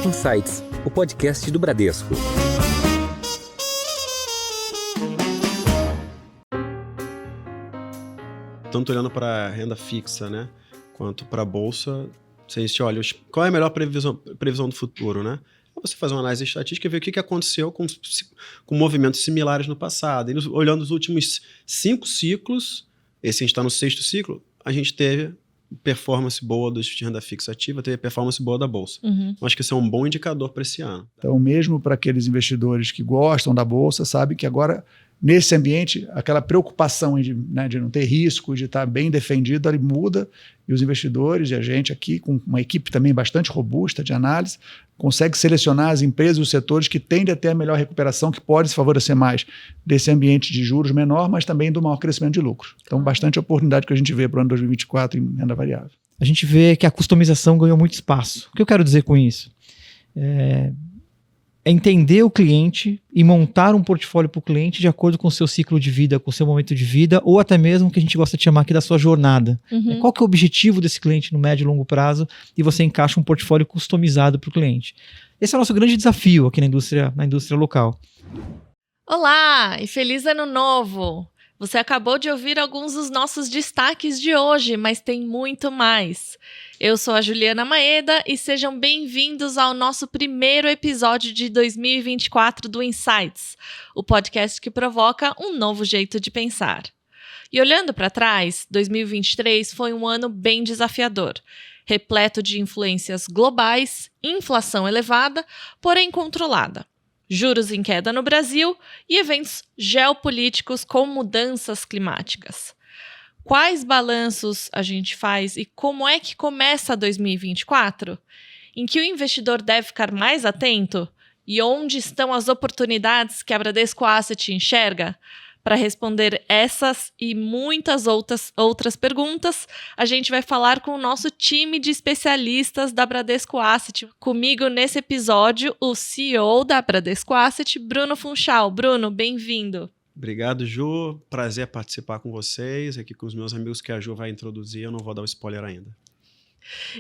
Insights, o podcast do Bradesco. Tanto olhando para a renda fixa, né, quanto para a bolsa, se a gente olha qual é a melhor previsão do futuro, né? Você faz uma análise estatística e ver o que aconteceu com movimentos similares no passado. E olhando os últimos 5 ciclos, esse a gente está no 6º ciclo, a gente teve performance boa de renda fixa ativa, teve performance boa da bolsa. Acho que isso é um bom indicador para esse ano. Então, mesmo para aqueles investidores que gostam da bolsa, sabem que agora, nesse ambiente, aquela preocupação de não ter risco, de estar bem defendido, ele muda, e os investidores e a gente aqui, com uma equipe também bastante robusta de análise, consegue selecionar as empresas e os setores que tendem a ter a melhor recuperação, que pode se favorecer mais desse ambiente de juros menor, mas também do maior crescimento de lucro. Então, bastante oportunidade que a gente vê para o ano 2024 em renda variável. A gente vê que a customização ganhou muito espaço. O que eu quero dizer com isso? É entender o cliente e montar um portfólio para o cliente de acordo com o seu ciclo de vida, com o seu momento de vida, ou até mesmo o que a gente gosta de chamar aqui da sua jornada. Qual que é o objetivo desse cliente no médio e longo prazo, e você encaixa um portfólio customizado para o cliente. Esse é o nosso grande desafio aqui na indústria local. Olá e feliz ano novo! Você acabou de ouvir alguns dos nossos destaques de hoje, mas tem muito mais. Eu sou a Juliana Maeda e sejam bem-vindos ao nosso primeiro episódio de 2024 do Insights, o podcast que provoca um novo jeito de pensar. E olhando para trás, 2023 foi um ano bem desafiador, repleto de influências globais, inflação elevada, porém controlada, juros em queda no Brasil e eventos geopolíticos com mudanças climáticas. Quais balanços a gente faz e como é que começa 2024? Em que o investidor deve ficar mais atento? E onde estão as oportunidades que a Bradesco Asset enxerga? Para responder essas e muitas outras perguntas, a gente vai falar com o nosso time de especialistas da Bradesco Asset. Comigo nesse episódio, o CEO da Bradesco Asset, Bruno Funchal. Bruno, bem-vindo. Obrigado, Ju. Prazer participar com vocês, aqui com os meus amigos que a Ju vai introduzir. Eu não vou dar o spoiler ainda.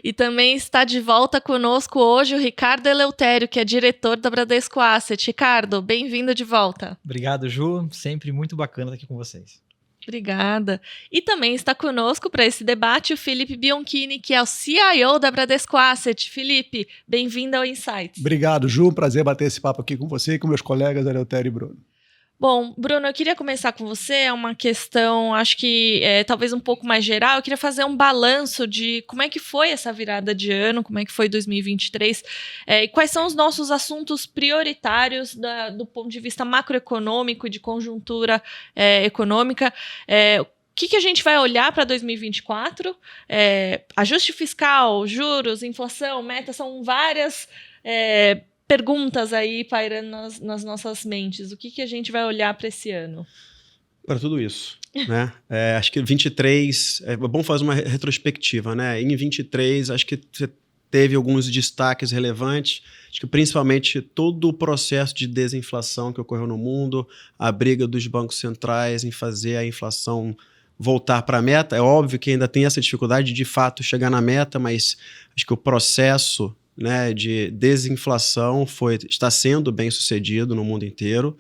E também está de volta conosco hoje o Ricardo Eleutério, que é diretor da Bradesco Asset. Ricardo, bem-vindo de volta. Obrigado, Ju. Sempre muito bacana estar aqui com vocês. Obrigada. E também está conosco para esse debate o Felipe Bionchini, que é o CIO da Bradesco Asset. Felipe, bem-vindo ao Insights. Obrigado, Ju. Prazer bater esse papo aqui com você e com meus colegas Eleutério e Bruno. Bom, Bruno, eu queria começar com você, é uma questão, acho que talvez um pouco mais geral, eu queria fazer um balanço de como é que foi essa virada de ano, como é que foi 2023, e quais são os nossos assuntos prioritários do ponto de vista macroeconômico e de conjuntura econômica. O que a gente vai olhar para 2024? Ajuste fiscal, juros, inflação, meta, são várias perguntas aí pairando nas nossas mentes. O que a gente vai olhar para esse ano? Para tudo isso, né? Acho que 23, é bom fazer uma retrospectiva, né? Em 23, acho que você teve alguns destaques relevantes, acho que principalmente todo o processo de desinflação que ocorreu no mundo, a briga dos bancos centrais em fazer a inflação voltar para a meta. É óbvio que ainda tem essa dificuldade de fato chegar na meta, mas acho que o processo, né, de desinflação está sendo bem sucedido no mundo inteiro,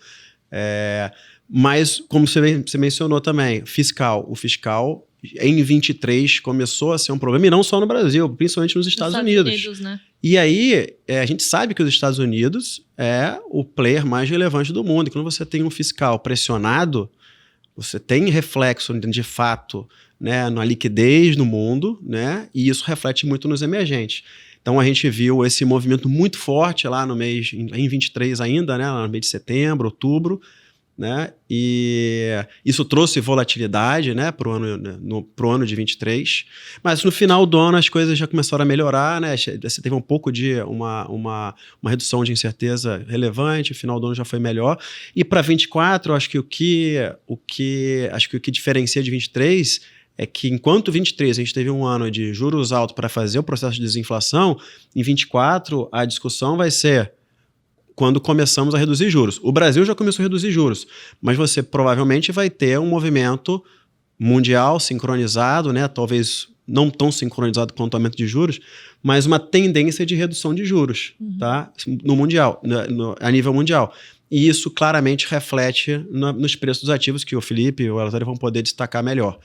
mas como você mencionou também, o fiscal em 23 começou a ser um problema, e não só no Brasil, principalmente nos Estados Unidos. Né? E aí a gente sabe que os Estados Unidos é o player mais relevante do mundo, e quando você tem um fiscal pressionado, você tem reflexo de fato, né, na liquidez no mundo, né, e isso reflete muito nos emergentes. Então a gente viu esse movimento muito forte lá no mês, em 23 ainda, né, lá no mês de setembro, outubro, né, e isso trouxe volatilidade, né, pro ano de 23, mas no final do ano as coisas já começaram a melhorar, né, você teve um pouco de uma redução de incerteza relevante, o final do ano já foi melhor, e para 24 acho que o que diferencia de 23 é que enquanto 23 a gente teve um ano de juros altos para fazer o processo de desinflação, em 24 a discussão vai ser quando começamos a reduzir juros. O Brasil já começou a reduzir juros, mas você provavelmente vai ter um movimento mundial sincronizado, né, talvez não tão sincronizado quanto o aumento de juros, mas uma tendência de redução de juros, tá? No mundial, a nível mundial. E isso claramente reflete nos preços dos ativos, que o Felipe e o Elatório vão poder destacar melhor.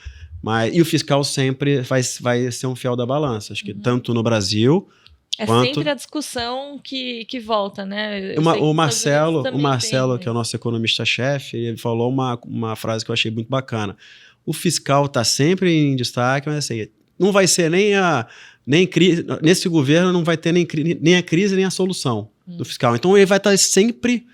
E o fiscal sempre vai ser um fiel da balança. Acho que tanto no Brasil... É sempre a discussão que volta, né? O Marcelo, que é o nosso economista-chefe, ele falou uma frase que eu achei muito bacana. O fiscal está sempre em destaque, mas assim, não vai ser nesse governo não vai ter nem a crise nem a solução do fiscal. Então ele vai estar sempre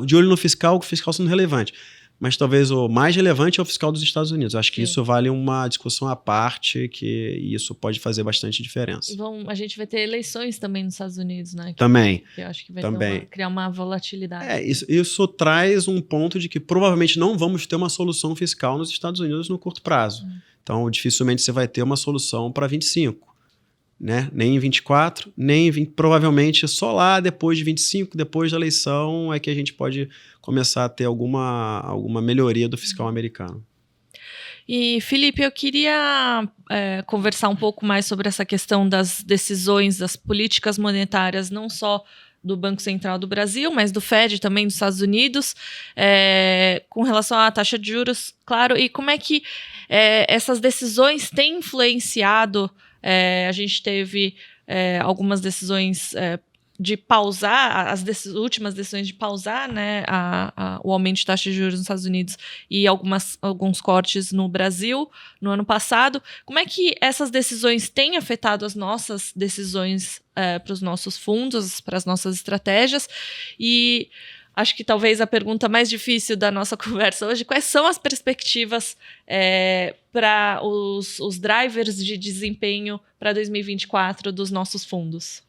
de olho no fiscal, com o fiscal sendo relevante. Mas talvez o mais relevante é o fiscal dos Estados Unidos. Acho que isso vale uma discussão à parte, que isso pode fazer bastante diferença. A gente vai ter eleições também nos Estados Unidos, né? Também. Que eu acho que vai criar uma volatilidade. Isso traz um ponto de que provavelmente não vamos ter uma solução fiscal nos Estados Unidos no curto prazo. Então, dificilmente você vai ter uma solução para 25. Né? Nem em 24, nem provavelmente só lá depois de 25, depois da eleição, é que a gente pode começar a ter alguma melhoria do fiscal americano. E, Felipe, eu queria conversar um pouco mais sobre essa questão das decisões, das políticas monetárias, não só do Banco Central do Brasil, mas do Fed também dos Estados Unidos, com relação à taxa de juros, claro, e como é que essas decisões têm influenciado. A gente teve algumas decisões de pausar, últimas decisões de pausar, né, o aumento de taxa de juros nos Estados Unidos e alguns cortes no Brasil no ano passado. Como é que essas decisões têm afetado as nossas decisões para os nossos fundos, para as nossas estratégias? E acho que talvez a pergunta mais difícil da nossa conversa hoje: quais são as perspectivas para os drivers de desempenho para 2024 dos nossos fundos?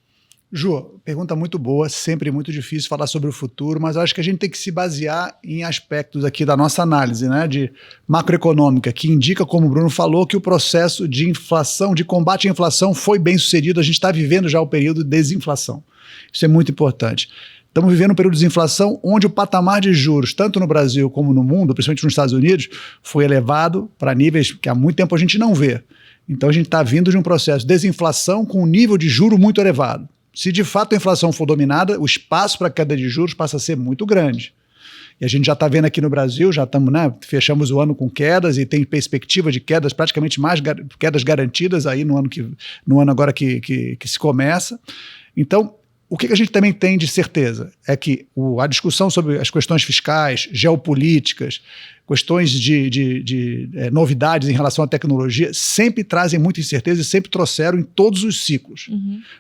Ju, pergunta muito boa, sempre muito difícil falar sobre o futuro, mas eu acho que a gente tem que se basear em aspectos aqui da nossa análise, né, de macroeconômica, que indica, como o Bruno falou, que o processo de inflação, de combate à inflação foi bem sucedido. A gente está vivendo já o período de desinflação. Isso é muito importante. Estamos vivendo um período de desinflação onde o patamar de juros, tanto no Brasil como no mundo, principalmente nos Estados Unidos, foi elevado para níveis que há muito tempo a gente não vê. Então a gente está vindo de um processo de desinflação com um nível de juro muito elevado. Se de fato a inflação for dominada, o espaço para queda de juros passa a ser muito grande. E a gente já está vendo aqui no Brasil, já estamos, né, fechamos o ano com quedas e tem perspectiva de quedas, praticamente mais quedas garantidas aí no ano agora que se começa. Então, o que a gente também tem de certeza é que a discussão sobre as questões fiscais, geopolíticas, questões de novidades em relação à tecnologia sempre trazem muita incerteza e sempre trouxeram em todos os ciclos.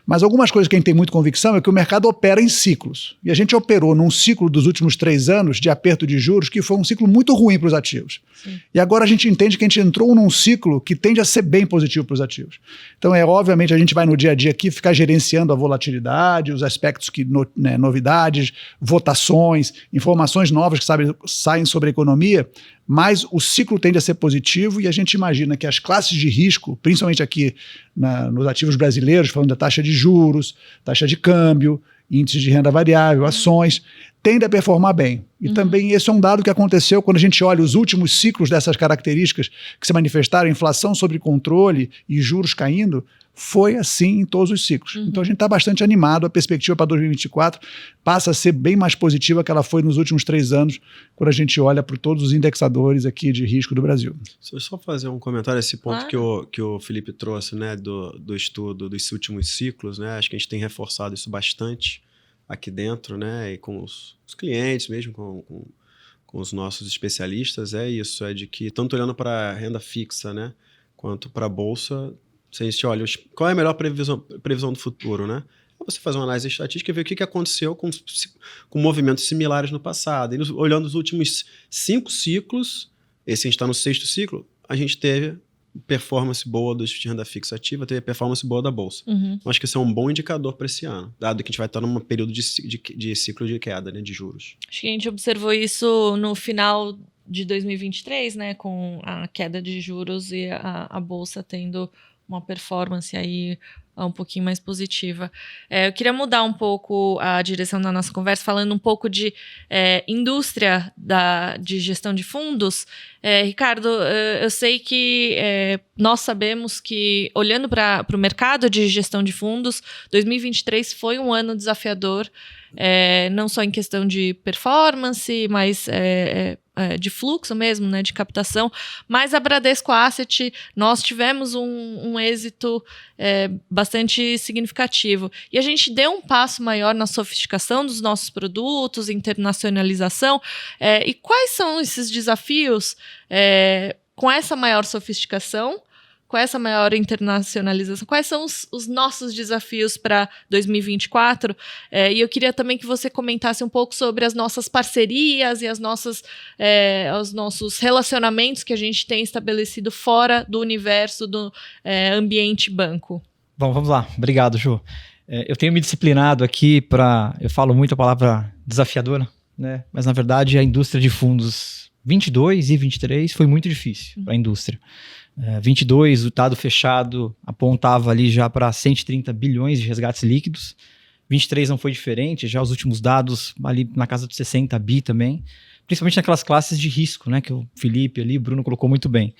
Mas algumas coisas que a gente tem muita convicção é que o mercado opera em ciclos. E a gente operou num ciclo dos últimos 3 anos de aperto de juros que foi um ciclo muito ruim para os ativos. Sim. E agora a gente entende que a gente entrou num ciclo que tende a ser bem positivo para os ativos. Então, obviamente, a gente vai no dia a dia aqui ficar gerenciando a volatilidade, os aspectos novidades, votações, informações novas que saem sobre a economia, mas o ciclo tende a ser positivo e a gente imagina que as classes de risco, principalmente aqui nos ativos brasileiros, falando da taxa de juros, taxa de câmbio, índices de renda variável, ações, tendem a performar bem. E também esse é um dado que aconteceu quando a gente olha os últimos ciclos dessas características que se manifestaram, inflação sob controle e juros caindo, foi assim em todos os ciclos. Então a gente está bastante animado, a perspectiva para 2024 passa a ser bem mais positiva que ela foi nos últimos 3 anos, quando a gente olha para todos os indexadores aqui de risco do Brasil. Só fazer um comentário a esse ponto que o Felipe trouxe, né, do estudo dos últimos ciclos, né? Acho que a gente tem reforçado isso bastante aqui dentro, né, e com os clientes mesmo, com os nossos especialistas, é de que tanto olhando para a renda fixa, né, quanto para a bolsa, se a gente olha qual é a melhor previsão do futuro, né? É você fazer uma análise estatística e ver o que aconteceu com movimentos similares no passado. E olhando os últimos 5 ciclos, esse a gente está no 6º ciclo, a gente teve performance boa de renda fixa ativa, teve performance boa da bolsa. Então, acho que esse é um bom indicador para esse ano, dado que a gente vai estar num período de ciclo de queda, né, de juros. Acho que a gente observou isso no final de 2023, né, com a queda de juros e a bolsa tendo uma performance aí um pouquinho mais positiva. Eu queria mudar um pouco a direção da nossa conversa, falando um pouco de indústria de gestão de fundos. Ricardo, eu sei que nós sabemos que, olhando para o mercado de gestão de fundos, 2023 foi um ano desafiador, não só em questão de performance, mas de fluxo mesmo, né, de captação. Mas a Bradesco Asset, nós tivemos um êxito bastante significativo. E a gente deu um passo maior na sofisticação dos nossos produtos, internacionalização. E quais são esses desafios com essa maior sofisticação, com essa maior internacionalização? Quais são os nossos desafios para 2024? E eu queria também que você comentasse um pouco sobre as nossas parcerias e os nossos relacionamentos que a gente tem estabelecido fora do universo do ambiente banco. Bom, vamos lá. Obrigado, Ju. Eu tenho me disciplinado aqui eu falo muito a palavra desafiadora, né? Mas na verdade a indústria de fundos 22 e 23 foi muito difícil para a indústria. 22, o dado fechado apontava ali já para 130 bilhões de resgates líquidos. 23 não foi diferente, já os últimos dados ali na casa dos 60 bi também, principalmente naquelas classes de risco, né, que o Felipe ali, o Bruno colocou muito bem.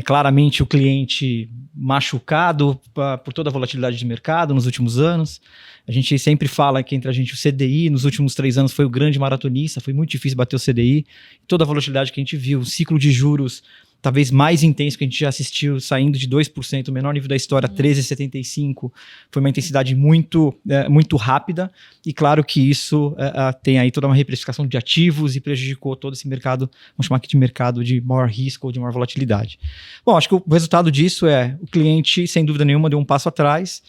Claramente o cliente machucado por toda a volatilidade de mercado nos últimos anos. A gente sempre fala que entre a gente o CDI nos últimos 3 anos foi o grande maratonista, foi muito difícil bater o CDI. Toda a volatilidade que a gente viu, o ciclo de juros talvez mais intenso que a gente já assistiu, saindo de 2%, o menor nível da história, 13,75%, foi uma intensidade muito rápida, e claro que isso tem aí toda uma reprecificação de ativos e prejudicou todo esse mercado, vamos chamar aqui de mercado de maior risco ou de maior volatilidade. Bom, acho que o resultado disso o cliente, sem dúvida nenhuma, deu um passo atrás,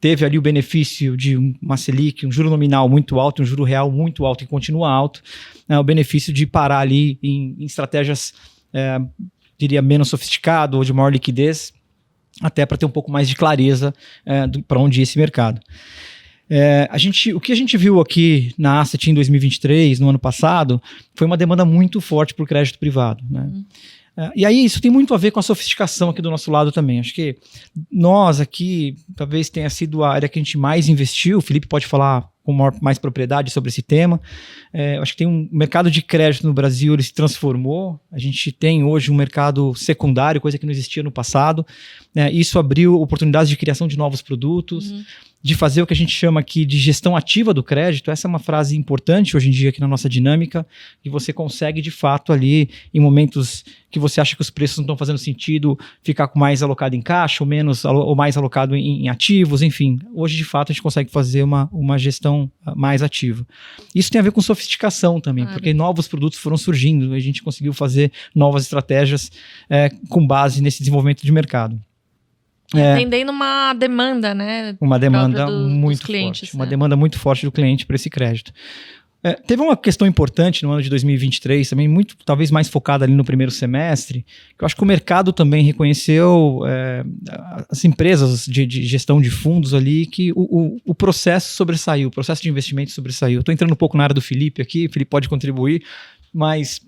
teve ali o benefício de uma Selic, um juro nominal muito alto, um juro real muito alto e continua alto, o benefício de parar ali em estratégias diria menos sofisticado ou de maior liquidez, até para ter um pouco mais de clareza para onde ia esse mercado. O que a gente viu aqui na Asset em 2023, no ano passado, foi uma demanda muito forte por crédito privado, né? E aí isso tem muito a ver com a sofisticação aqui do nosso lado também. Acho que nós aqui, talvez tenha sido a área que a gente mais investiu, o Felipe pode falar com mais propriedade sobre esse tema. Acho que tem um mercado de crédito no Brasil, ele se transformou. A gente tem hoje um mercado secundário, coisa que não existia no passado. Isso abriu oportunidades de criação de novos produtos, de fazer o que a gente chama aqui de gestão ativa do crédito. Essa é uma frase importante hoje em dia aqui na nossa dinâmica, que você consegue de fato ali, em momentos que você acha que os preços não estão fazendo sentido, ficar com mais alocado em caixa ou mais alocado em ativos, enfim. Hoje de fato a gente consegue fazer uma gestão mais ativa. Isso tem a ver com sofisticação também, porque novos produtos foram surgindo, a gente conseguiu fazer novas estratégias com base nesse desenvolvimento de mercado. Atendendo uma demanda, né? Uma demanda muito dos clientes, forte. Uma demanda muito forte do cliente para esse crédito. Teve uma questão importante no ano de 2023, também talvez mais focada ali no primeiro semestre, que eu acho que o mercado também reconheceu, as empresas de gestão de fundos ali, que o processo sobressaiu, o processo de investimento sobressaiu. Estou entrando um pouco na área do Felipe aqui, o Felipe pode contribuir, mas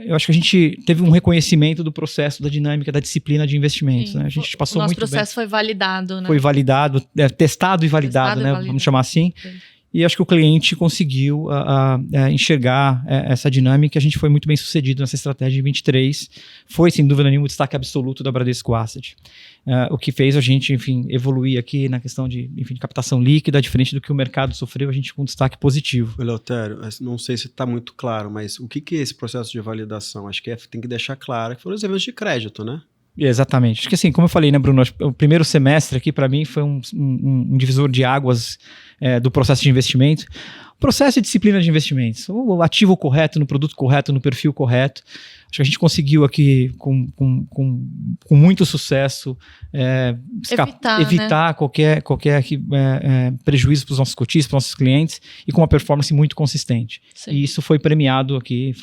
eu acho que a gente teve um reconhecimento do processo, da dinâmica, da disciplina de investimentos. Né? A gente passou muito bem. O nosso processo foi validado, né? Foi validado, testado e validado, né? Vamos chamar assim. Sim. E acho que o cliente conseguiu enxergar essa dinâmica. A gente foi muito bem sucedido nessa estratégia de 23. Foi, sem dúvida nenhuma, o destaque absoluto da Bradesco Asset. O que fez a gente, enfim, evoluir aqui na questão de captação líquida, diferente do que o mercado sofreu, a gente com um destaque positivo. Eleutério, não sei se está muito claro, mas o que é esse processo de validação? Acho que tem que deixar claro que foram os eventos de crédito, né? Exatamente. Acho que assim, como eu falei, né, Bruno, o primeiro semestre aqui para mim foi um divisor de águas do processo de investimento. Processo e disciplina de investimentos. O ativo correto, no produto correto, no perfil correto. Acho que a gente conseguiu aqui, com muito sucesso, evitar qualquer prejuízo para os nossos cotistas, para os nossos clientes, e com uma performance muito consistente. Sim. E isso foi premiado aqui,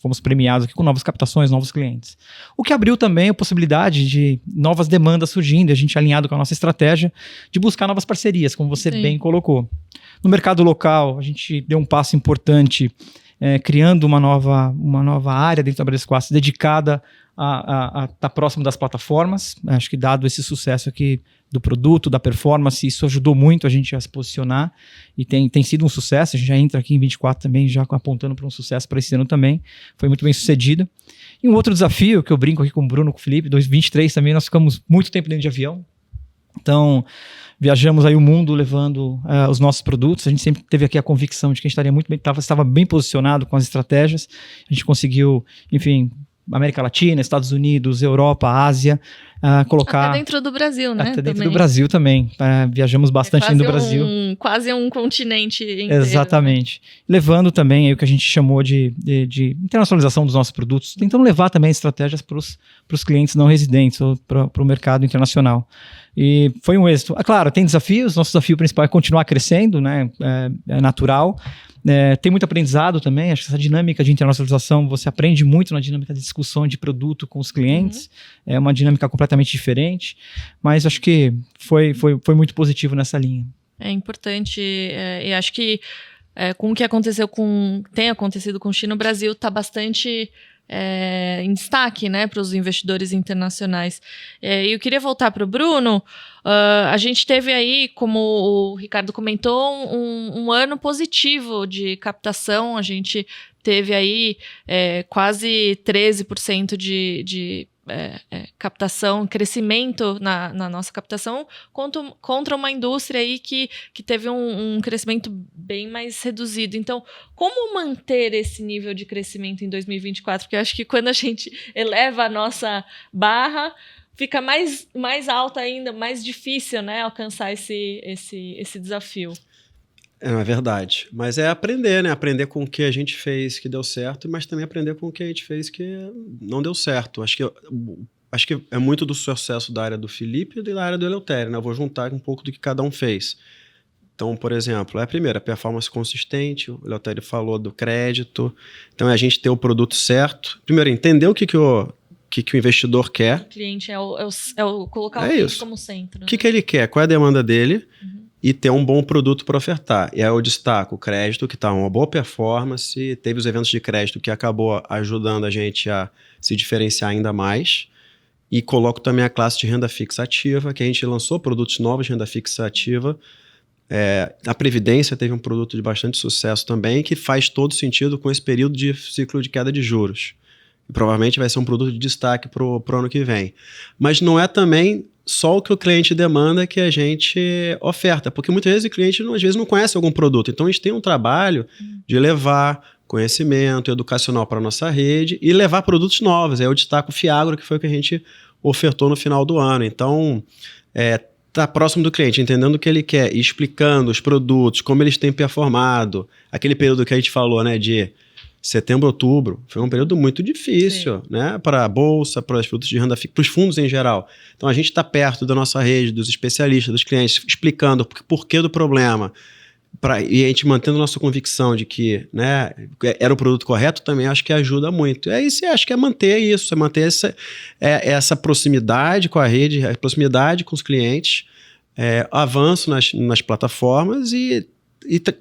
fomos premiados aqui com novas captações, novos clientes. O que abriu também a possibilidade de novas demandas surgindo, a gente alinhado com a nossa estratégia de buscar novas parcerias, como você bem colocou. No mercado local, a gente deu um passo importante criando uma nova área dentro da Bradesco Asset dedicada a estar próximo das plataformas. Acho que dado esse sucesso aqui do produto, da performance, isso ajudou muito a gente a se posicionar e tem sido um sucesso. A gente já entra aqui em 24 também, já apontando para um sucesso para esse ano também. Foi muito bem sucedido. E um outro desafio que eu brinco aqui com o Bruno, com o Felipe, 2023 também, nós ficamos muito tempo dentro de avião. Então, viajamos aí o mundo levando os nossos produtos. A gente sempre teve aqui a convicção de que a gente estaria muito bem, estava bem posicionado com as estratégias. A gente conseguiu, enfim, América Latina, Estados Unidos, Europa, Ásia, colocar... Até dentro do Brasil, né? Até dentro do Brasil também. Viajamos bastante dentro do Brasil. Quase um continente inteiro. Exatamente. Né? Levando também aí o que a gente chamou de internacionalização dos nossos produtos, tentando levar também estratégias para os clientes não residentes ou para o mercado internacional. E foi um êxito. Claro, tem desafios. Nosso desafio principal é continuar crescendo, né? É natural. Tem muito aprendizado também. Acho que essa dinâmica de internacionalização, você aprende muito na dinâmica de discussão de produto com os clientes. É uma dinâmica completamente diferente, mas acho que foi muito positivo nessa linha. É importante, e acho que com o que tem acontecido com o China, o Brasil está bastante em destaque, né, para os investidores internacionais. E eu queria voltar para o Bruno. A gente teve aí, como o Ricardo comentou, um ano positivo de captação. A gente teve aí quase 13% de captação, crescimento na nossa captação, contra uma indústria aí que teve um crescimento bem mais reduzido. Então, como manter esse nível de crescimento em 2024? Porque eu acho que quando a gente eleva a nossa barra, fica mais alta ainda, mais difícil, né, alcançar esse desafio. É verdade. Mas é aprender, né? Aprender com o que a gente fez que deu certo, mas também aprender com o que a gente fez que não deu certo. Acho que é muito do sucesso da área do Felipe e da área do Eleutério, né? Eu vou juntar um pouco do que cada um fez. Então, por exemplo, a primeira, performance consistente. O Eleutério falou do crédito. Então, é a gente ter o produto certo. Primeiro, entender o que o investidor quer. O cliente colocar o cliente como centro. O que ele quer? Qual é a demanda dele? E ter um bom produto para ofertar. E aí eu destaco o crédito, que está uma boa performance, teve os eventos de crédito que acabou ajudando a gente a se diferenciar ainda mais, e coloco também a classe de renda fixa ativa, que a gente lançou produtos novos de renda fixa ativa. A Previdência teve um produto de bastante sucesso também, que faz todo sentido com esse período de ciclo de queda de juros. E provavelmente vai ser um produto de destaque para o ano que vem. Mas não é também só o que o cliente demanda que a gente oferta, porque muitas vezes o cliente às vezes não conhece algum produto. Então a gente tem um trabalho de levar conhecimento educacional para a nossa rede e levar produtos novos. Aí eu destaco o Fiagro, que foi o que a gente ofertou no final do ano. Então, tá próximo do cliente, entendendo o que ele quer, explicando os produtos, como eles têm performado. Aquele período que a gente falou, né, de setembro, outubro, foi um período muito difícil, né, para a bolsa, para os produtos de renda fixa, para os fundos em geral. Então a gente está perto da nossa rede, dos especialistas, dos clientes, explicando o porquê do problema, e a gente mantendo nossa convicção de que, né, era o produto correto, também acho que ajuda muito. Acho que é manter isso, é manter essa proximidade com a rede, a proximidade com os clientes, avanço nas plataformas e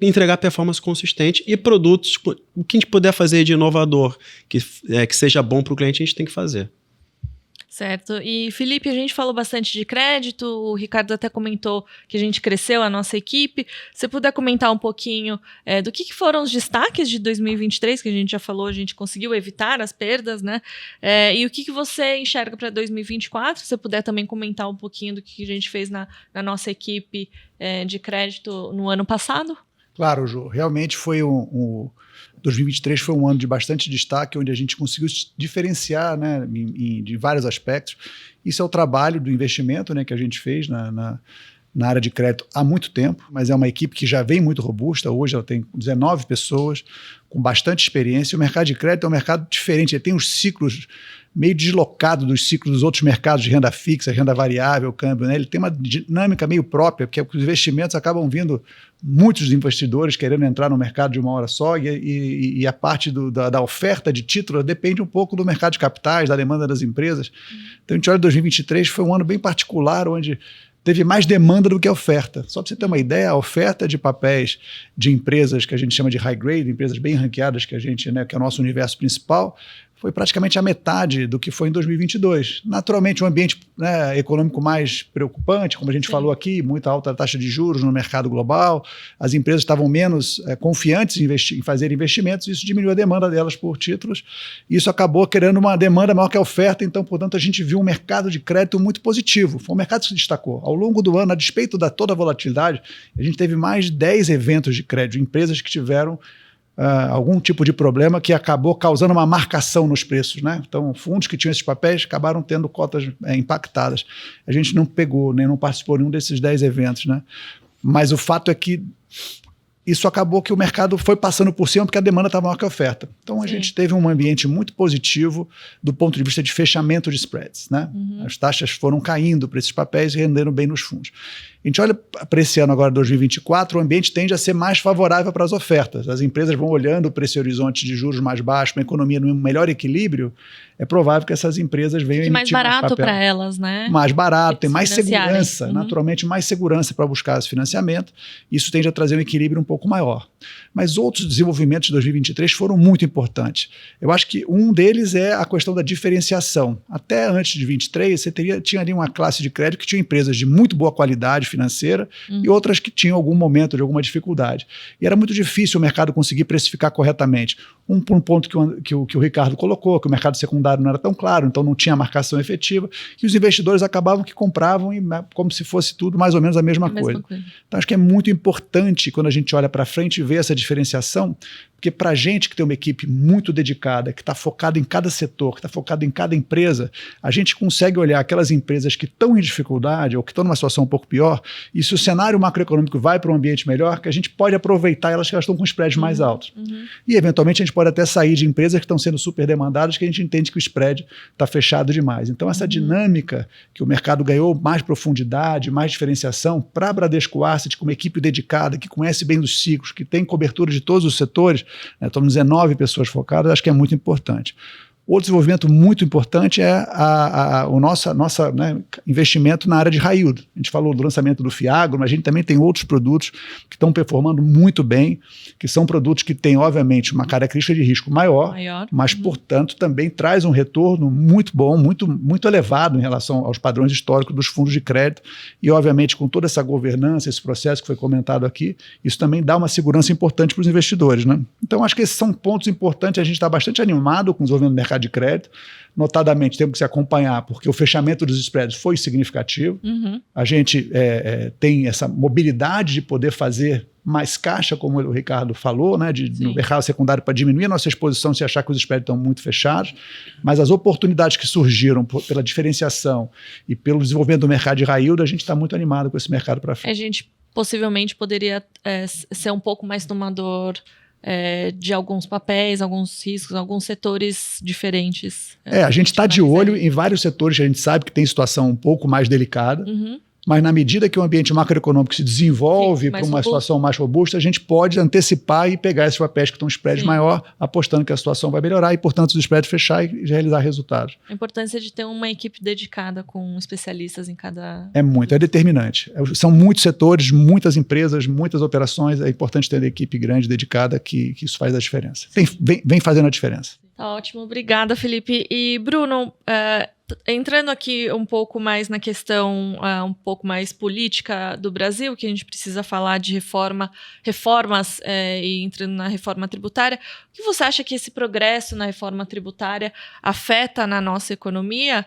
entregar performance consistente e produtos, o que a gente puder fazer de inovador, que seja bom para o cliente, a gente tem que fazer. Certo. E, Felipe, a gente falou bastante de crédito, o Ricardo até comentou que a gente cresceu, a nossa equipe. Se você puder comentar um pouquinho do que foram os destaques de 2023, que a gente já falou, a gente conseguiu evitar as perdas, né? E o que você enxerga para 2024? Se você puder também comentar um pouquinho do que a gente fez na nossa equipe de crédito no ano passado? Claro, Ju. Realmente foi 2023 foi um ano de bastante destaque, onde a gente conseguiu se diferenciar, né, de vários aspectos. Isso é o trabalho do investimento, né, que a gente fez na área de crédito há muito tempo, mas é uma equipe que já vem muito robusta. Hoje ela tem 19 pessoas com bastante experiência. O mercado de crédito é um mercado diferente, ele tem os ciclos meio deslocado dos ciclos dos outros mercados de renda fixa, renda variável, câmbio, né? Ele tem uma dinâmica meio própria, porque os investimentos acabam vindo muitos investidores querendo entrar no mercado de uma hora só, e a parte da oferta de título depende um pouco do mercado de capitais, da demanda das empresas. Então a gente olha 2023, foi um ano bem particular, onde teve mais demanda do que oferta. Só para você ter uma ideia, a oferta de papéis de empresas que a gente chama de high grade, empresas bem ranqueadas que a gente, né, que é o nosso universo principal, foi praticamente a metade do que foi em 2022. Naturalmente, um ambiente, né, econômico mais preocupante, como a gente falou aqui, muita alta taxa de juros no mercado global, as empresas estavam menos confiantes em fazer investimentos, isso diminuiu a demanda delas por títulos, isso acabou criando uma demanda maior que a oferta, então, portanto, a gente viu um mercado de crédito muito positivo, foi um mercado que se destacou. Ao longo do ano, a despeito da toda a volatilidade, a gente teve mais de 10 eventos de crédito, empresas que tiveram algum tipo de problema que acabou causando uma marcação nos preços, né? Então, fundos que tinham esses papéis acabaram tendo cotas impactadas. A gente não pegou, nem não participou de nenhum desses 10 eventos, né? Mas o fato é que isso acabou que o mercado foi passando por cima porque a demanda estava maior que a oferta. Então, a gente teve um ambiente muito positivo do ponto de vista de fechamento de spreads, né? As taxas foram caindo para esses papéis e renderam bem nos fundos. A gente olha para esse ano agora, 2024, o ambiente tende a ser mais favorável para as ofertas. As empresas vão olhando para esse horizonte de juros mais baixo, uma economia no melhor equilíbrio, é provável que essas empresas venham emitir mais barato para elas, né? Mais barato, tem mais segurança, Uhum. naturalmente mais segurança para buscar esse financiamento. Isso tende a trazer um equilíbrio um pouco maior. Mas outros desenvolvimentos de 2023 foram muito importantes. Eu acho que um deles é a questão da diferenciação. Até antes de 23, você tinha ali uma classe de crédito que tinha empresas de muito boa qualidade financeira e outras que tinham algum momento de alguma dificuldade. E era muito difícil o mercado conseguir precificar corretamente. Por um ponto que o Ricardo colocou, que o mercado secundário não era tão claro, então não tinha marcação efetiva, e os investidores acabavam que compravam como se fosse tudo mais ou menos a mesma coisa. Então acho que é muito importante quando a gente olha para frente e vê essa diferenciação, porque para a gente que tem uma equipe muito dedicada, que está focada em cada setor, que está focada em cada empresa, a gente consegue olhar aquelas empresas que estão em dificuldade ou que estão numa situação um pouco pior, e se o cenário macroeconômico vai para um ambiente melhor, que a gente pode aproveitar elas que elas estão com spreads mais altos. E eventualmente a gente pode até sair de empresas que estão sendo super demandadas, que a gente entende que o spread está fechado demais. Então essa dinâmica que o mercado ganhou mais profundidade, mais diferenciação, para a Bradesco Asset, com uma equipe dedicada, que conhece bem os ciclos, que tem cobertura de todos os setores, estamos 19 pessoas focadas, acho que é muito importante. Outro desenvolvimento muito importante é o nosso investimento na área de high yield. A gente falou do lançamento do Fiagro, mas a gente também tem outros produtos que estão performando muito bem, que são produtos que têm, obviamente, uma característica de risco maior. Mas, portanto, também traz um retorno muito bom, muito elevado em relação aos padrões históricos dos fundos de crédito. E, obviamente, com toda essa governança, esse processo que foi comentado aqui, isso também dá uma segurança importante para os investidores, né? Então, acho que esses são pontos importantes. A gente está bastante animado com o desenvolvimento do mercado de crédito. Notadamente, temos que se acompanhar, porque o fechamento dos spreads foi significativo. A gente tem essa mobilidade de poder fazer mais caixa, como o Ricardo falou, né, no mercado secundário para diminuir a nossa exposição se achar que os spreads estão muito fechados, mas as oportunidades que surgiram pela diferenciação e pelo desenvolvimento do mercado de high yield, a gente está muito animado com esse mercado para frente. A gente possivelmente poderia ser um pouco mais tomador de alguns papéis, alguns riscos, alguns setores diferentes. A gente está de olho em vários setores que a gente sabe que tem situação um pouco mais delicada, mas na medida que o ambiente macroeconômico se desenvolve para uma situação mais robusta, a gente pode antecipar e pegar esses papéis que estão em spread maior, apostando que a situação vai melhorar e, portanto, os spreads fechar e realizar resultados. A importância de ter uma equipe dedicada com especialistas em cada... É determinante. São muitos setores, muitas empresas, muitas operações, é importante ter uma equipe grande, dedicada, que isso faz a diferença. Vem fazendo a diferença. Tá ótimo, obrigada, Felipe. E, Bruno, entrando aqui um pouco mais na questão um pouco mais política do Brasil, que a gente precisa falar de reformas e entrando na reforma tributária, o que você acha que esse progresso na reforma tributária afeta na nossa economia?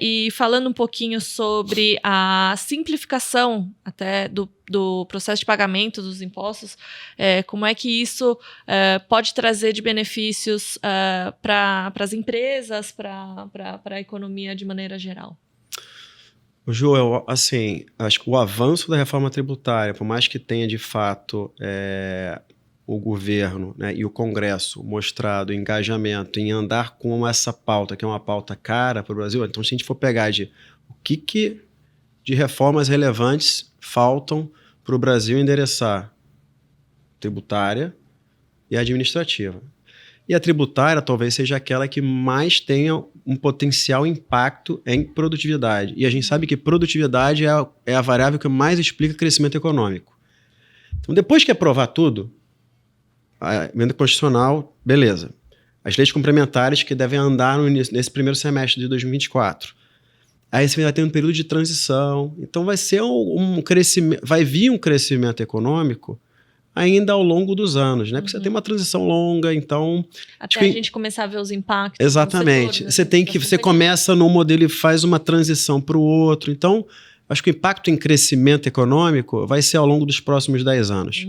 E falando um pouquinho sobre a simplificação até do processo de pagamento dos impostos, como é que isso pode trazer de benefícios para as empresas, para a economia de maneira geral? Joel, assim, acho que o avanço da reforma tributária, por mais que tenha de fato o governo, né, e o Congresso mostrado engajamento em andar com essa pauta, que é uma pauta cara para o Brasil, então se a gente for pegar de reformas relevantes faltam para o Brasil endereçar tributária e administrativa. E a tributária talvez seja aquela que mais tenha um potencial impacto em produtividade. E a gente sabe que produtividade é a variável que mais explica crescimento econômico. Então, depois que aprovar tudo, a emenda constitucional, beleza. as leis complementares que devem andar nesse primeiro semestre de 2024. Aí você vai ter um período de transição. Então vai ser um crescimento, vai vir um crescimento econômico ainda ao longo dos anos, né? Porque você tem uma transição longa, então... Até a gente começar a ver os impactos. Exatamente. No setor, Você começa num modelo e faz uma transição para o outro. Então, acho que o impacto em crescimento econômico vai ser ao longo dos próximos 10 anos.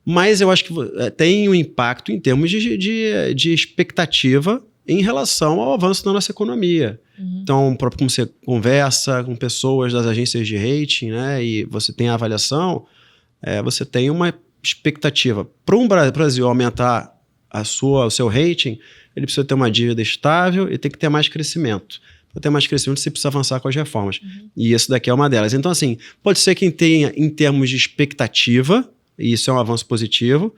Mas eu acho que tem um impacto em termos de expectativa em relação ao avanço da nossa economia. Então, como você conversa com pessoas das agências de rating, né, e você tem a avaliação, você tem uma expectativa. Para o Brasil aumentar o seu rating, ele precisa ter uma dívida estável e tem que ter mais crescimento. Para ter mais crescimento, você precisa avançar com as reformas. E isso daqui é uma delas. Então, assim, pode ser que tenha, em termos de expectativa, e isso é um avanço positivo,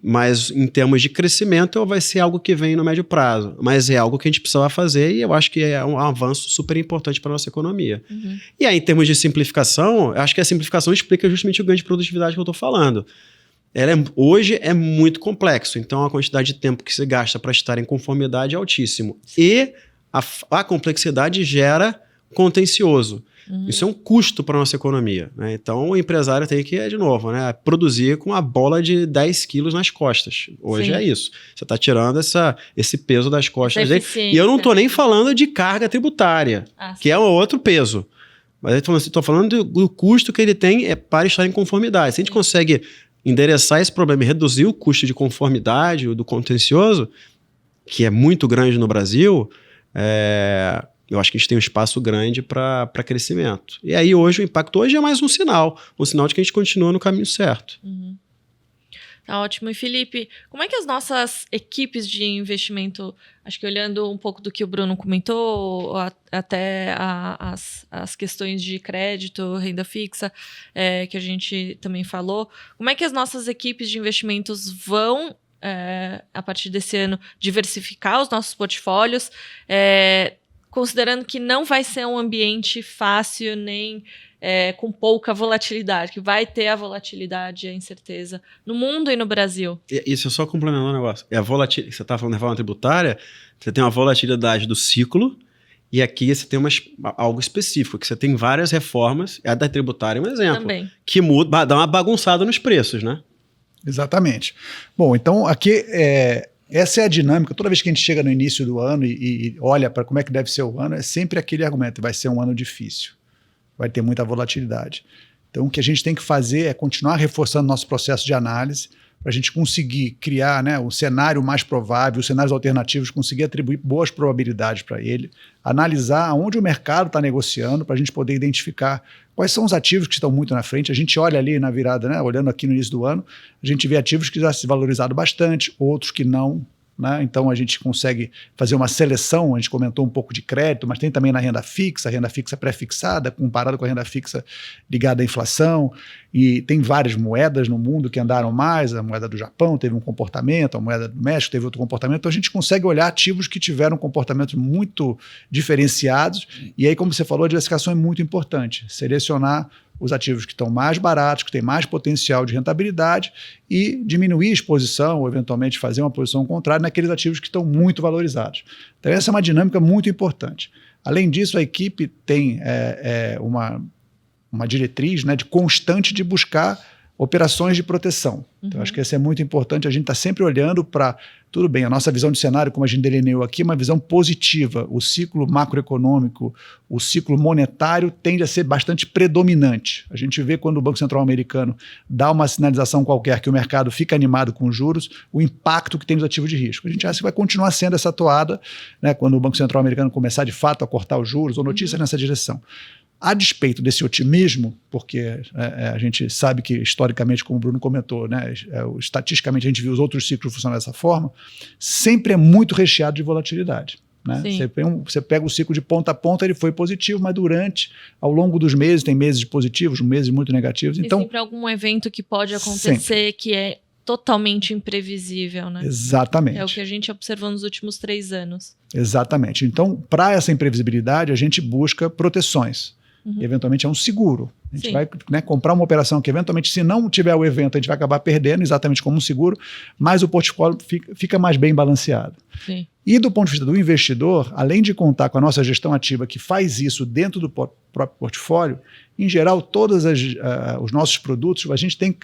mas em termos de crescimento vai ser algo que vem no médio prazo. Mas é algo que a gente precisava fazer e eu acho que é um avanço super importante para a nossa economia. E aí, em termos de simplificação, eu acho que a simplificação explica justamente o ganho de produtividade que eu estou falando. Hoje é muito complexo, então a quantidade de tempo que se gasta para estar em conformidade é altíssimo. E a complexidade gera contencioso. Isso é um custo para a nossa economia, né? Então o empresário tem que, de novo, né, produzir com a bola de 10 quilos nas costas. Hoje é isso. Você está tirando esse peso das costas dele. E eu não estou nem falando de carga tributária, que é outro peso. Mas eu estou falando do custo que ele tem para estar em conformidade. Se a gente consegue endereçar esse problema e reduzir o custo de conformidade, do contencioso, que é muito grande no Brasil, eu acho que a gente tem um espaço grande para crescimento. E aí hoje o impacto é mais um sinal de que a gente continua no caminho certo. Tá ótimo. E Felipe, como é que as nossas equipes de investimento, acho que olhando um pouco do que o Bruno comentou, até as questões de crédito, renda fixa, que a gente também falou, como é que as nossas equipes de investimentos vão, a partir desse ano, diversificar os nossos portfólios, considerando que não vai ser um ambiente fácil nem com pouca volatilidade, que vai ter a volatilidade e a incerteza no mundo e no Brasil. Isso é só complementar um negócio. Você está falando de reforma tributária, você tem uma volatilidade do ciclo e aqui você tem algo específico, que você tem várias reformas, a da tributária é um exemplo, Também. que muda, dá uma bagunçada nos preços, né? Exatamente. Bom, então aqui... essa é a dinâmica. Toda vez que a gente chega no início do ano e olha para como é que deve ser o ano, é sempre aquele argumento: vai ser um ano difícil, vai ter muita volatilidade. Então, o que a gente tem que fazer é continuar reforçando nosso processo de análise para a gente conseguir criar, né, o cenário mais provável, os cenários alternativos, conseguir atribuir boas probabilidades para ele, analisar aonde o mercado está negociando para a gente poder identificar quais são os ativos que estão muito na frente. A gente olha ali na virada, né, olhando aqui no início do ano, a gente vê ativos que já se valorizaram bastante, outros que não, né? Então a gente consegue fazer uma seleção. A gente comentou um pouco de crédito, mas tem também na renda fixa pré-fixada, comparado com a renda fixa ligada à inflação, e tem várias moedas no mundo que andaram mais. A moeda do Japão teve um comportamento, a moeda do México teve outro comportamento. Então a gente consegue olhar ativos que tiveram comportamentos muito diferenciados, e aí, como você falou, a diversificação é muito importante. Selecionar os ativos que estão mais baratos, que têm mais potencial de rentabilidade, e diminuir a exposição, ou eventualmente fazer uma posição contrária naqueles ativos que estão muito valorizados. Então essa é uma dinâmica muito importante. Além disso, a equipe tem uma diretriz, né, de constante de buscar operações de proteção. Então acho que isso é muito importante. A gente está sempre olhando para, tudo bem, a nossa visão de cenário, como a gente delineou aqui, é uma visão positiva. O ciclo macroeconômico, o ciclo monetário tende a ser bastante predominante. A gente vê quando o Banco Central americano dá uma sinalização qualquer que o mercado fica animado com os juros, o impacto que tem nos ativos de risco. A gente acha que vai continuar sendo essa toada, né, quando o Banco Central americano começar de fato a cortar os juros, ou notícias nessa direção. A despeito desse otimismo, porque a gente sabe que, historicamente, como o Bruno comentou, né, estatisticamente a gente viu os outros ciclos funcionando dessa forma, sempre é muito recheado de volatilidade. Né? Você pega o ciclo de ponta a ponta, ele foi positivo, mas ao longo dos meses, tem meses positivos, meses muito negativos. Tem então, sempre algum evento que pode acontecer que é totalmente imprevisível, né? Exatamente. É o que a gente observou nos últimos 3 anos. Exatamente. Então, para essa imprevisibilidade, a gente busca proteções. eventualmente é um seguro. A gente Sim. vai, né, comprar uma operação que eventualmente, se não tiver o evento, a gente vai acabar perdendo, exatamente como um seguro, mas o portfólio fica mais bem balanceado. Sim. E do ponto de vista do investidor, além de contar com a nossa gestão ativa que faz isso dentro do próprio portfólio, em geral, todos os nossos produtos, a gente tem